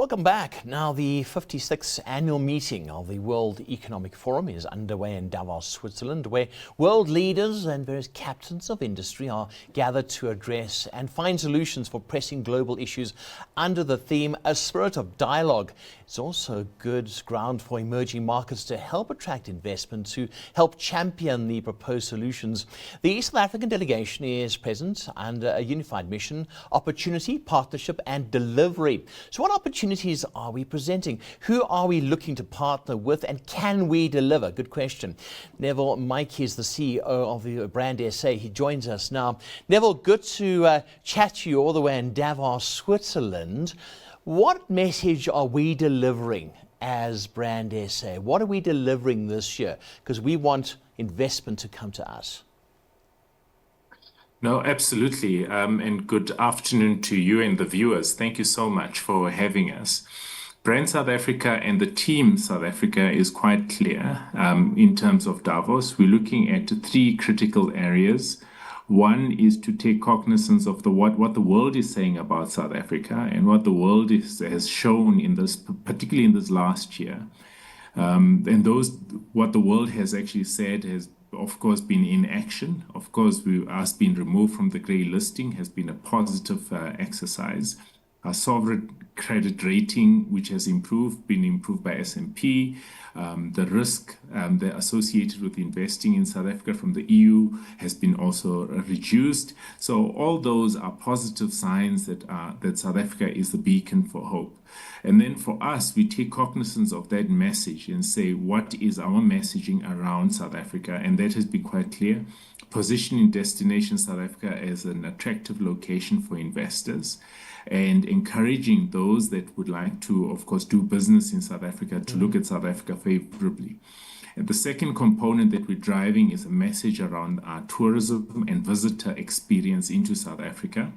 Welcome back. Now, the 56th annual meeting of the World Economic Forum is underway in Davos, Switzerland, where world leaders and various captains of industry are gathered to address and find solutions for pressing global issues under the theme, A Spirit of Dialogue. It's also good ground for emerging markets to help attract investment, to help champion the proposed solutions. The South African delegation is present under a unified mission, opportunity, partnership and delivery. So what opportunities are we presenting? Who are we looking to partner with, and can we deliver? Good question. Neville, Matjie is the CEO of the Brand SA. He joins us now. Neville, good to chat to you all the way in Davos, Switzerland. What message are we delivering as Brand SA? What are we delivering this year? Because we want investment to come to us. No, absolutely. And good afternoon to you and the viewers. Thank you so much for having us. Brand South Africa and the team South Africa is quite clear in terms of Davos. We're looking at three critical areas. One is to take cognizance of what the world is saying about South Africa and what the world has shown in this, particularly in this last year. What the world has actually said has, of course, been in action. Of course, us being removed from the grey listing has been a positive exercise. Our sovereign credit rating, which has been improved by S&P. The risk associated with investing in South Africa from the EU has been also reduced. So all those are positive signs that South Africa is the beacon for hope. And then for us, we take cognizance of that message and say, what is our messaging around South Africa? And that has been quite clear. Positioning Destination South Africa as an attractive location for investors, and encouraging those that would like to, of course, do business in South Africa to look at South Africa favorably. And the second component that we're driving is a message around our tourism and visitor experience into South Africa.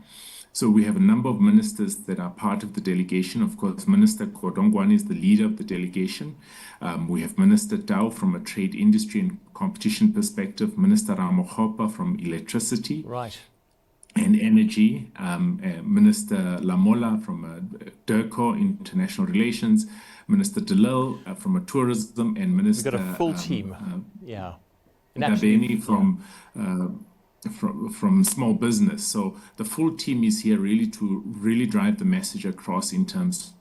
So we have a number of ministers that are part of the delegation. Of course, Minister Kodongwane is the leader of the delegation. We have Minister Tau from a trade industry and competition perspective, Minister Ramogopa from electricity. Right. And energy, Minister Lamola from DIRCO, International Relations, Minister Delil from a tourism, and Minister... We've got a full team, yeah. Ndabeni from small business. So the full team is here really to drive the message across in terms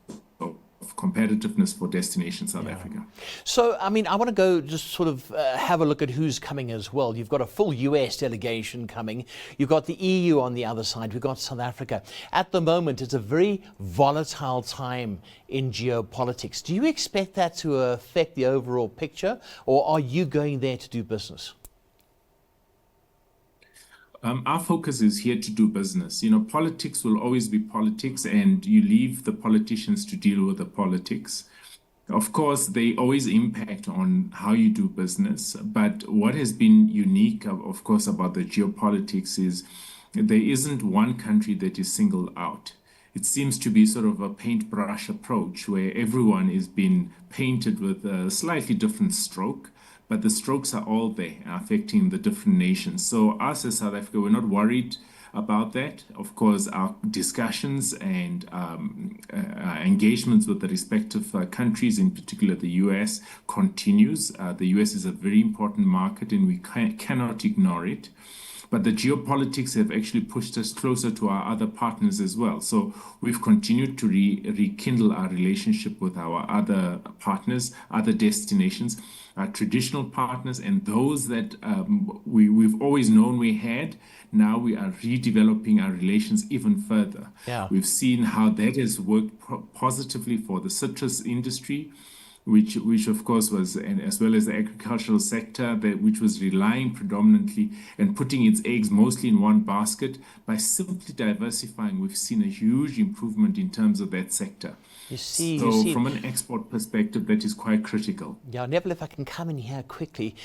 of competitiveness for Destination South Africa. So, I mean, I want to go just sort of have a look at who's coming as well. You've got a full US delegation coming. You've got the EU on the other side. We've got South Africa. At the moment, it's a very volatile time in geopolitics. Do you expect that to affect the overall picture, or are you going there to do business? Our focus is here to do business. You know, politics will always be politics, and you leave the politicians to deal with the politics. Of course, they always impact on how you do business. But what has been unique, of course, about the geopolitics is there isn't one country that is singled out. It seems to be sort of a paintbrush approach where everyone is being painted with a slightly different stroke. But the strokes are all there, affecting the different nations. So us as South Africa, we're not worried about that. Of course, our discussions and engagements with the respective countries, in particular the US, continues. The US is a very important market and we cannot ignore it. But the geopolitics have actually pushed us closer to our other partners as well. So we've continued to rekindle our relationship with our other partners, other destinations, our traditional partners, and those that we've always known we had. Now we are redeveloping our relations even further. Yeah. We've seen how that has worked positively for the citrus industry, which of course was, and as well as the agricultural sector, which was relying predominantly and putting its eggs mostly in one basket. By simply diversifying, we've seen a huge improvement in terms of that sector. You see, from an export perspective, that is quite critical. Yeah, Neville, if I can come in here quickly.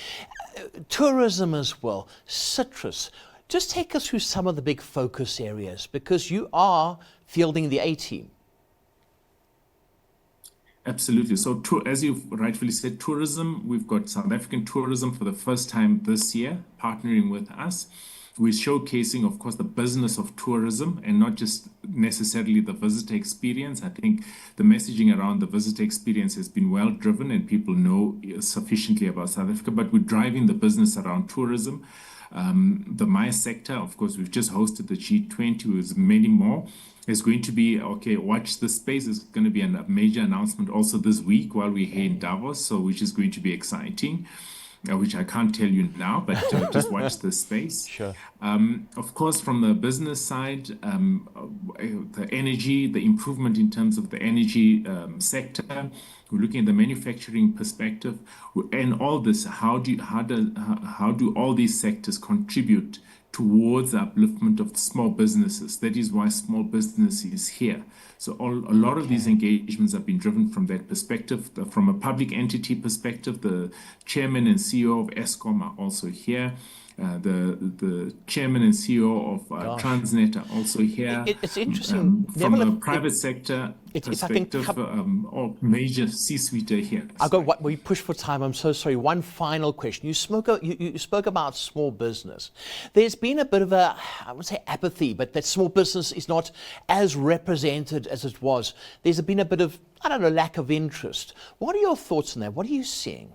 Tourism as well, citrus. Just take us through some of the big focus areas, because you are fielding the A-team. Absolutely. So as you rightfully said, tourism, we've got South African tourism for the first time this year, partnering with us. We're showcasing, of course, the business of tourism and not just necessarily the visitor experience. I think the messaging around the visitor experience has been well driven and people know sufficiently about South Africa, but we're driving the business around tourism. The My sector, of course, we've just hosted the G20 with many more. It's going to be, okay, watch this space. It's going to be a major announcement also this week while we're here in Davos, so which is going to be exciting. Which I can't tell you now, but just watch this space. Sure. Of course, from the business side, the energy, the improvement in terms of the energy sector, we're looking at the manufacturing perspective, and all this. How do all these sectors contribute towards the upliftment of small businesses? That is why small business is here. So a lot of these engagements have been driven from that perspective. From a public entity perspective, the chairman and CEO of Eskom are also here. The chairman and CEO of Transnet are also here. It's interesting. From Neville, the private sector perspective, all major C-suite are here. We push for time. I'm so sorry. One final question. You spoke about small business. There's been a bit of a, I would say apathy, but that small business is not as represented as it was. There's been a bit of, I don't know, lack of interest. What are your thoughts on that? What are you seeing?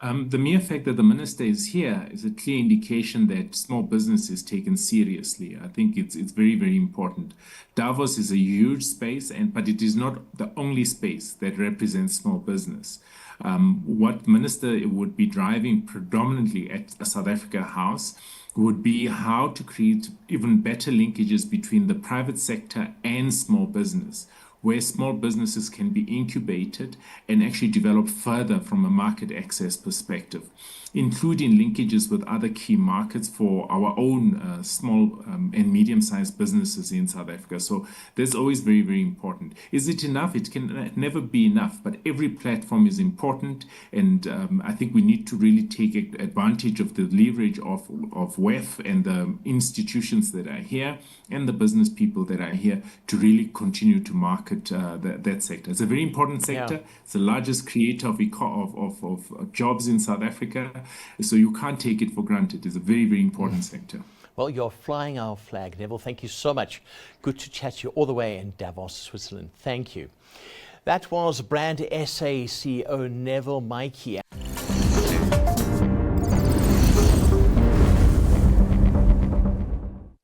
The mere fact that the minister is here is a clear indication that small business is taken seriously. I think it's very, very important. Davos is a huge space, but it is not the only space that represents small business. What minister would be driving predominantly at a South Africa House would be how to create even better linkages between the private sector and small business, where small businesses can be incubated and actually develop further from a market access perspective, including linkages with other key markets for our own small and medium-sized businesses in South Africa. So that's always very, very important. Is it enough? It can never be enough, but every platform is important. And I think we need to really take advantage of the leverage of WEF and the institutions that are here and the business people that are here to really continue to market that sector. It's a very important sector. Yeah. It's the largest creator of jobs in South Africa. So you can't take it for granted. It's a very, very important sector. Well, you're flying our flag, Neville. Thank you so much. Good to chat to you all the way in Davos, Switzerland. Thank you. That was Brand SA CEO Neville Matjie.